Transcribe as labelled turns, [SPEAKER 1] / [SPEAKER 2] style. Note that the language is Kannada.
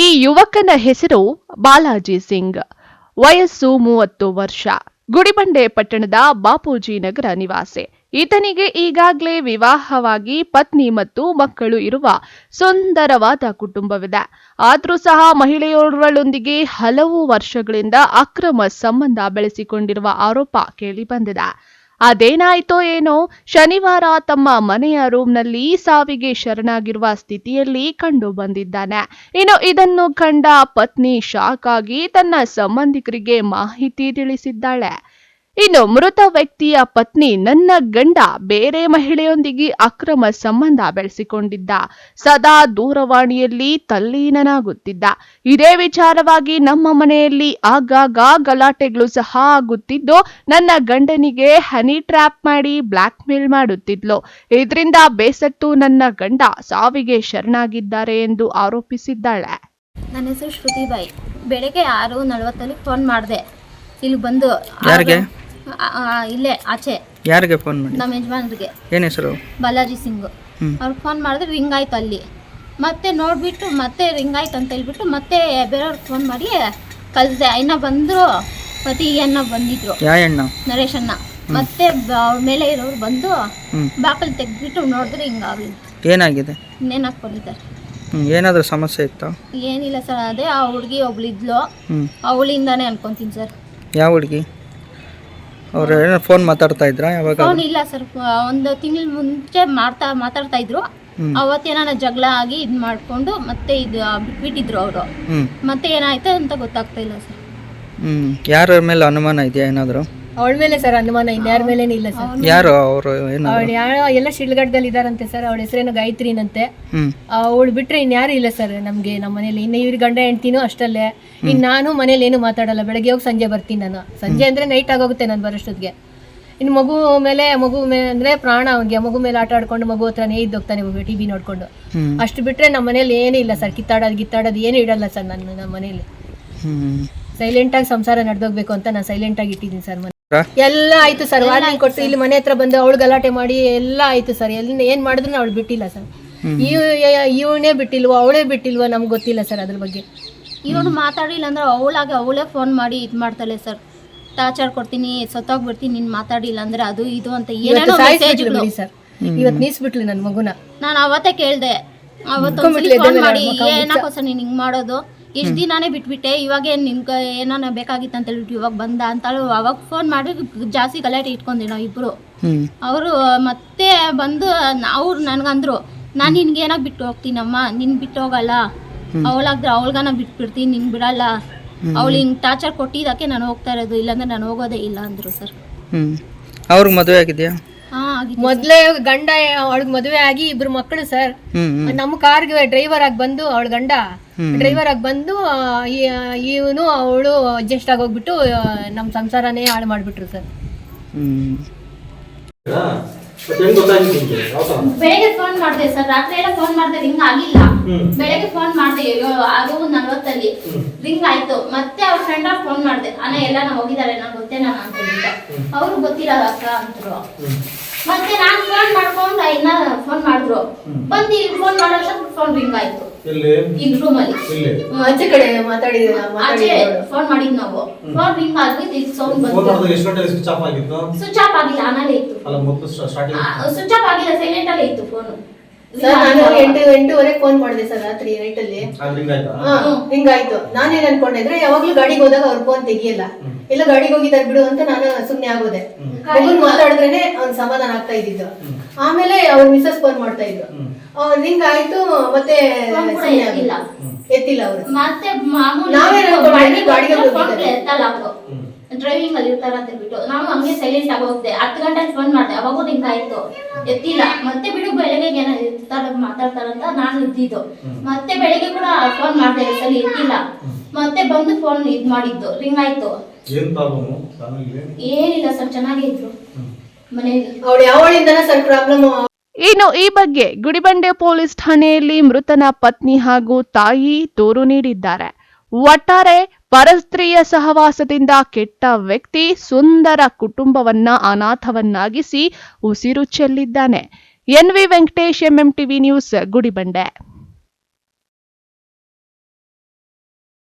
[SPEAKER 1] ಈ ಯುವಕನ ಹೆಸರು ಬಾಲಾಜಿ ಸಿಂಗ್. ವಯಸ್ಸು 30 ವರ್ಷ. ಗುಡಿಬಂಡೆ ಪಟ್ಟಣದ ಬಾಪೂಜಿ ನಗರ ನಿವಾಸಿ. ಈತನಿಗೆ ಈಗಾಗಲೇ ವಿವಾಹವಾಗಿ ಪತ್ನಿ ಮತ್ತು ಮಕ್ಕಳು ಇರುವ ಸುಂದರವಾದ ಕುಟುಂಬವಿದೆ. ಆದರೂ ಸಹ ಮಹಿಳೆಯೋರ್ವಳೊಂದಿಗೆ ಹಲವು ವರ್ಷಗಳಿಂದ ಅಕ್ರಮ ಸಂಬಂಧ ಬೆಳೆಸಿಕೊಂಡಿರುವ ಆರೋಪ ಕೇಳಿಬಂದಿದೆ. ಅದೇನಾಯ್ತೋ ಏನೋ ಶನಿವಾರ ತಮ್ಮ ಮನೆಯ ರೂಮ್ನಲ್ಲಿ ಸಾವಿಗೆ ಶರಣಾಗಿರುವ ಸ್ಥಿತಿಯಲ್ಲಿ ಕಂಡು ಬಂದಿದ್ದಾನೆ. ಇನ್ನು ಇದನ್ನು ಕಂಡ ಪತ್ನಿ ಶಾಕ್ ಆಗಿ ತನ್ನ ಸಂಬಂಧಿಕರಿಗೆ ಮಾಹಿತಿ ತಿಳಿಸಿದ್ದಾಳೆ. ಇನ್ನು ಮೃತ ವ್ಯಕ್ತಿಯ ಪತ್ನಿ, ನನ್ನ ಗಂಡ ಬೇರೆ ಮಹಿಳೆಯೊಂದಿಗೆ ಅಕ್ರಮ ಸಂಬಂಧ ಬೆಳೆಸಿಕೊಂಡಿದ್ದ, ಸದಾ ದೂರವಾಣಿಯಲ್ಲಿ ತಲ್ಲೀನನಾಗುತ್ತಿದ್ದ. ಇದೇ ವಿಚಾರವಾಗಿ ನಮ್ಮ ಮನೆಯಲ್ಲಿ ಆಗಾಗ ಗಲಾಟೆಗಳು ಸಹ ಆಗುತ್ತಿದ್ದು, ನನ್ನ ಗಂಡನಿಗೆ ಹನಿ ಟ್ರ್ಯಾಪ್ ಮಾಡಿ ಬ್ಲ್ಯಾಕ್ ಮೇಲ್ ಮಾಡುತ್ತಿದ್ಲು. ಇದರಿಂದ ಬೇಸತ್ತು ನನ್ನ ಗಂಡ ಸಾವಿಗೆ ಶರಣಾಗಿದ್ದಾರೆ ಎಂದು ಆರೋಪಿಸಿದ್ದಾಳೆ.
[SPEAKER 2] ನನ್ನ ಹೆಸರು ಶ್ರುತಿಬಾಯಿ. ಬೆಳಗ್ಗೆ 6:40 ಫೋನ್ ಮಾಡಿದೆ. ಇಲ್ಲಿ ಬಂದು ಇಲ್ಲೇ ಆಚೆ.
[SPEAKER 3] ಯಾರಿಗೆ ಫೋನ್ ಮಾಡಿ?
[SPEAKER 2] ನಮ್ಮ ಯಜಮಾನ್ರಿಗೆ.
[SPEAKER 3] ಏನು ಹೆಸರು?
[SPEAKER 2] ಬಾಲಾಜಿ ಸಿಂಗ್. ಅವ್ರಿಗೆ ಫೋನ್ ಮಾಡಿದ್ರೆ ರಿಂಗ್ ಆಯ್ತು ಅಲ್ಲಿ. ಮತ್ತೆ ನೋಡ್ಬಿಟ್ಟು ಮತ್ತೆ ರಿಂಗ್ ಆಯ್ತು ಅಂತ ಹೇಳ್ಬಿಟ್ಟು ಮತ್ತೆ ಬೇರೆಯವ್ರಿಗೆ ಫೋನ್ ಮಾಡಿ ಕಳಿಸಿದೆ. ಅಣ್ಣ ಬಂದರು, ಮತ್ತೆ ಈ ಅಣ್ಣ ಬಂದಿದ್ರು, ನರೇಶ್ ಅಣ್ಣ. ಮತ್ತೆ ಅವ್ರ ಮೇಲೆ ಇರೋರು ಬಂದು ಬಾಕಲ್ ತೆಗ್ದ್ಬಿಟ್ಟು ನೋಡಿದ್ರೆ ಹಿಂಗಾಗಲಿ.
[SPEAKER 3] ಏನಾಗಿದೆ?
[SPEAKER 2] ನೇಣು ಹಾಕೊಂಡಿದ್ದಾರೆ.
[SPEAKER 3] ಏನಾದರೂ ಸಮಸ್ಯೆ ಇತ್ತಾ?
[SPEAKER 2] ಏನಿಲ್ಲ ಸರ್, ಅದೇ ಆ ಹುಡುಗಿ ಒಬ್ಳಿದ್ಲು, ಅವಳಿಂದಾನೇ ಅನ್ಕೊಂತೀನಿ ಸರ್.
[SPEAKER 3] ಯಾವ ಹುಡುಗಿ? ಅವ್ರು ಏನೋ ಫೋನ್ ಮಾತಾಡ್ತಾ ಇದ್ರಾ? ಯಾವಾಗ?
[SPEAKER 2] ಫೋನ್ ಇಲ್ಲ ಸರ್, ಒಂದು ತಿಂಗಳ ಮುಂಚೆ ಮಾತಾಡ್ತಾ ಇದ್ರು. ಅವತ್ತೇನ ಜಗಳ ಆಗಿ ಇದು ಮಾಡ್ಕೊಂಡು ಮತ್ತೆ ಇದು ಬಿಟ್ಬಿಟ್ಟಿದ್ರು ಅವರು. ಮತ್ತೆ ಏನಾಯ್ತು ಅಂತ ಗೊತ್ತಾಗ್ತಾ ಇಲ್ಲ ಸರ್.
[SPEAKER 3] ಯಾರ ಮೇಲೆ ಅನುಮಾನ ಇದೆಯಾ ಏನಾದರೂ?
[SPEAKER 4] ಅವಳ ಮೇಲೆ ಸರ್ ಅನುಮಾನ, ಇನ್ಯಾರ ಮೇಲೇನು ಇಲ್ಲ ಸರ್.
[SPEAKER 3] ಯಾರು ಅವರು?
[SPEAKER 4] ಅವಳು ಎಲ್ಲ ಶಿಡ್ಲಘಟ್ಟದಲ್ಲಿ ಇದಾರಂತೆ ಸರ್. ಅವಳ ಹೆಸರೇನು ಗಾಯತ್ರಿನಂತೆ. ಅವಳು ಬಿಟ್ರೆ ಇನ್ಯಾರು ಇಲ್ಲ ಸರ್ ನಮ್ಗೆ ನಮ್ಮ ಮನೇಲಿ. ಇನ್ನು ಇವ್ರ ಗಂಡ ಹೆಂಡ್ತಿನೂ ಅಷ್ಟಲ್ಲೇ. ಇನ್ನು ನಾನು ಮನೇಲಿ ಏನು ಮಾತಾಡಲ್ಲ. ಬೆಳಗ್ಗೆ ಹೋಗಿ ಸಂಜೆ ಬರ್ತೀನಿ ನಾನು. ಸಂಜೆ ಅಂದ್ರೆ ನೈಟ್ ಆಗೋಗುತ್ತೆ ನಾನು ಬರೋಷ್ಟೊತ್ತಿಗೆ. ಇನ್ನು ಮಗು ಅಂದ್ರೆ ಪ್ರಾಣ ಅವನಿಗೆ. ಮಗು ಮೇಲೆ ಆಟ ಆಡ್ಕೊಂಡು ಮಗು ಹತ್ರನೇ ಇದ್ದೋಗ್ತಾನೆ ಟಿವಿ ನೋಡ್ಕೊಂಡು. ಅಷ್ಟು ಬಿಟ್ರೆ ನಮ್ಮ ಮನೇಲಿ ಏನೂ ಇಲ್ಲ ಸರ್. ಕಿತ್ತಾಡೋದು ಏನು ಇಡಲ್ಲ ಸರ್ ನಾನು ನಮ್ಮ ಮನೇಲಿ. ಸೈಲೆಂಟಾಗಿ ಸಂಸಾರ ನಡೆದೋಗ್ಬೇಕು ಅಂತ ನಾನು ಸೈಲೆಂಟಾಗಿ ಇಟ್ಟಿದ್ದೀನಿ ಸರ್. ಎಲ್ಲ ಆಯ್ತು ಸರ್, ವಾರ್ನಿಂಗ್ ಕೊಟ್ಟು ಇಲ್ಲಿ ಮನೆ ಹತ್ರ ಬಂದು ಅವಳು ಗಲಾಟೆ ಮಾಡಿ ಎಲ್ಲ ಆಯ್ತು ಸರ್. ಏನ್ ಮಾಡಿದ್ರು ಅವಳು ಬಿಟ್ಟಿಲ್ಲ ಸರ್. ಇವನೇ ಬಿಟ್ಟಿಲ್ವೋ ಅವಳೇ ಬಿಟ್ಟಿಲ್ವೋ ನಮ್ಗೆ ಗೊತ್ತಿಲ್ಲ ಸರ್ ಅದ್ರ ಬಗ್ಗೆ.
[SPEAKER 2] ಇವನು ಮಾತಾಡಿಲ್ಲ ಅಂದ್ರೆ ಅವಳೇ ಫೋನ್ ಮಾಡಿ ಇದು ಮಾಡ್ತಾಳೆ ಸರ್. ಟಾರ್ಚರ್ ಕೊಡ್ತೀನಿ, ಸತ್ತೋಗ್ಬಿಡ್ತೀನಿ ನೀನ್ ಮಾತಾಡಿಲ್ಲ ಅಂದ್ರೆ, ಅದು ಇದು ಅಂತ ಏನೇನೋ ಮೆಸೇಜ್ಗಳು
[SPEAKER 4] ಸರ್. ಇವತ್ತು ನೀಸ್ಬಿಟ್ಲು ನನ್ನ ಮಗುನ.
[SPEAKER 2] ನಾನು ಅವತ್ತೇ ಕೇಳ್ದೆ, ಅವತ್ತು ಫೋನ್ ಮಾಡಿ ಏನಕ್ಕೋಸ್ಕರ ನೀನ್ ಹಿಂಗ್ ಮಾಡೋದು, ಇಷ್ಟು ದಿನಾನೇ ಬಿಟ್ಬಿಟ್ಟೆ, ಇವಾಗ ನಿನ್ಗೆ ಏನಾನ ಬೇಕಾಗಿತ್ತು ಅಂತ ಹೇಳ್ಬಿಟ್ಟು ಇವಾಗ ಬಂದ ಅಂತ ಅವಾಗ ಫೋನ್ ಮಾಡಿ ಜಾಸ್ತಿ ಗಲಾಟೆ ಇಟ್ಕೊಂಡೆ ನಾವು ಇಬ್ರು. ಅವರು ಮತ್ತೆ ಬಂದು ಅವ್ರು ನನ್ಗಂದ್ರು, ನಾನು ನಿನ್ಗೆ ಏನಾಗ ಬಿಟ್ಟು ಹೋಗ್ತೀನಮ್ಮ, ನಿನ್ ಬಿಟ್ಟು ಹೋಗಲ್ಲ, ಅವಳಾಗ್ರೆ ಅವಳ್ಗಾನ ಬಿಟ್ಬಿಡ್ತೀನಿ, ನಿನ್ ಬಿಡಲ್ಲ, ಅವಳು ಹಿಂಗೆ ಟಾರ್ಚರ್ ಕೊಟ್ಟಿದ್ದಕ್ಕೆ ನಾನು ಹೋಗ್ತಾ ಇರೋದು, ಇಲ್ಲಾಂದ್ರೆ ನಾನು ಹೋಗೋದೇ ಇಲ್ಲ ಅಂದ್ರು ಸರ್.
[SPEAKER 3] ಅವ್ರಿಗೆ ಮದುವೆ ಆಗಿದೆಯಾ?
[SPEAKER 4] ಮೊದ್ಲೇ ಗಂಡ ಅವಳಿಗೆ ಮದುವೆ ಆಗಿ 2 ಮಕ್ಕಳು ಸರ್. ನಮ್ಮ ಕಾರ್ಗೆ ಡ್ರೈವರ್ ಆಗಿ ಬಂದು, ಅವಳ ಗಂಡ ಡ್ರೈವರ್ ಆಗಿ ಬಂದು ಇವನು ಅವಳು ಅಡ್ಜಸ್ಟ್ ಆಗೋಗ್ಬಿಟ್ಟು ನಮ್ಮ ಸಂಸಾರನೇ ಹಾಳು ಮಾಡ್ಬಿಟ್ರು ಸರ್.
[SPEAKER 2] ಬೆಳಗ್ಗೆ ಫೋನ್ ಮಾಡಿದೆ ಸರ್, ರಾತ್ರಿ ಎಲ್ಲ ಫೋನ್ ಮಾಡಿದೆ, ರಿಂಗ್ ಆಗಿಲ್ಲ. ಬೆಳಗ್ಗೆ ಫೋನ್ ಮಾಡಿದೆ 6:40 ರಿಂಗ್ ಆಯ್ತು. ಮತ್ತೆ ಅವ್ರ ಫ್ರೆಂಡ್ ಅವ್ರು ಫೋನ್ ಮಾಡಿದೆ, ಅಣ್ಣ ಎಲ್ಲ ಹೋಗಿದ್ದಾರೆ, ನಾನು ಗೊತ್ತೇನ ಅಂತ ಹೇಳ್ಬಿಟ್ಟು. ಅವ್ರು ಗೊತ್ತಿರೋದ ಅಕ್ಕ ಅಂತರು. ಮತ್ತೆ ನಾನು ಫೋನ್ ಮಾಡ್ಕೊಂಡು ಇನ್ನ ಫೋನ್ ಮಾಡಿದ್ರು. ಬಂದು ಇಲ್ಲಿ ಫೋನ್ ಮಾಡೋಷ್ಟು ಫೋನ್ ರಿಂಗ್ ಆಯ್ತು. ಇಲ್ಲಿ ರೂಮಲ್ಲಿ
[SPEAKER 4] ಆಚೆ ಕಡೆ ಮಾತಾಡಿದ್ವಿ,
[SPEAKER 2] ಫೋನ್ ಮಾಡಿದ್ ನಾವು. ಫೋನ್ ರಿಂಗ್ ಆಗಿ ಸೌಂಡ್ ಬಂತು.
[SPEAKER 5] ಸ್ವಿಚ್ ಆಫ್ ಆಗಿತ್ತು?
[SPEAKER 2] ಸ್ವಿಚ್ ಆಫ್ ಆಗಿಲ್ಲ, ಆನಲ್ಲೇ ಇತ್ತು. ಸ್ವಿಚ್ ಆಫ್ ಆಗಿಲ್ಲ, ಸೈಲೆಂಟ್ ಅಲ್ಲೇ ಇತ್ತು ಫೋನ್.
[SPEAKER 4] ಸರ್ ನಾನು 8:30 ಫೋನ್ ಮಾಡಿದೆ ಸರ್ ರಾತ್ರಿ ನೈಟ್ ಅಲ್ಲಿ. ಹಿಂಗಾಯ್ತು. ನಾನೇನ್ ಅನ್ಕೊಂಡಿದ್ರೆ ಯಾವಾಗ್ಲೂ ಗಾಡಿಗೆ ಹೋದಾಗ ಅವ್ರ ಫೋನ್ ತೆಗಿಯಲ್ಲ, ಎಲ್ಲ ಗಾಡಿಗೆ ಹೋಗಿದ್ದಾರೆ ಬಿಡು ಅಂತ ನಾನು ಸುಮ್ನೆ ಆಗೋದೆ. ಮಗುನ್ ಮಾತಾಡಿದ್ರೇನೆ ಅವ್ನ್ ಸಮಾಧಾನ ಆಗ್ತಾ ಇದ್ದಿದ್ದು. ಆಮೇಲೆ ಅವ್ರ ಮಿಸಸ್ ಫೋನ್ ಮಾಡ್ತಾ ಇದ್ರು, ರಿಂಗ್ ಆಯ್ತು, ಮತ್ತೆ ಎತ್ತಿಲ್ಲ ಅವರು.
[SPEAKER 2] ಮತ್ತೆ
[SPEAKER 4] ಗಾಡಿಗೆ
[SPEAKER 2] ಡ್ರೈವಿಂಗ್ ಅಲ್ಲಿ ಇರ್ತಾರ ಅಂತ ಹೇಳ್ಬಿಟ್ಟು ನಾವು ಹಂಗೆ ಸೈಲೆಂಟ್ ಆಗಿ ಹೋಗ್ದೆ. 10 ಗಂಟೆಗೆ ಫೋನ್ ಮಾಡಿದೆ, ಅವಾಗೂ ರಿಂಗ್ ಆಯ್ತು, ಎತ್ತಿಲ್ಲ. ಮತ್ತೆ ಬಿಡು ಬೆಳಗ್ಗೆ ಏನೋ ಮಾತಾಡ್ತಾರಂತ ನಾನು ಇದ್ದಿದ್ದು. ಮತ್ತೆ ಬೆಳಗ್ಗೆ ಕೂಡ ಫೋನ್ ಮಾಡಿದೆ, ಸರಿ ಎತ್ತಿಲ್ಲ. ಮತ್ತೆ ಬಂದು ಫೋನ್ ಇದ್ ಮಾಡಿದ್ದು, ರಿಂಗ್ ಆಯ್ತು. ಏನಿಲ್ಲ ಸರ್, ಚೆನ್ನಾಗೇ ಇದ್ರು ಮನೆಯಲ್ಲಿ.
[SPEAKER 4] ಅವಳು ಯಾವಳಿಂದನ ಸರ್ ಪ್ರಾಬ್ಲಮ್.
[SPEAKER 1] ಇನ್ನು ಈ ಬಗ್ಗೆ ಗುಡಿಬಂಡೆ ಪೊಲೀಸ್ ಠಾಣೆಯಲ್ಲಿ ಮೃತನ ಪತ್ನಿ ಹಾಗೂ ತಾಯಿ ದೂರು ನೀಡಿದ್ದಾರೆ. ಒಟ್ಟಾರೆ ಪರಸ್ತ್ರೀಯ ಸಹವಾಸದಿಂದ ಕೆಟ್ಟ ವ್ಯಕ್ತಿ ಸುಂದರ ಕುಟುಂಬವನ್ನ ಅನಾಥವನ್ನಾಗಿಸಿ ಉಸಿರು ಚೆಲ್ಲಿದ್ದಾನೆ. N V Venkatesh, MMTV news, Gudibande.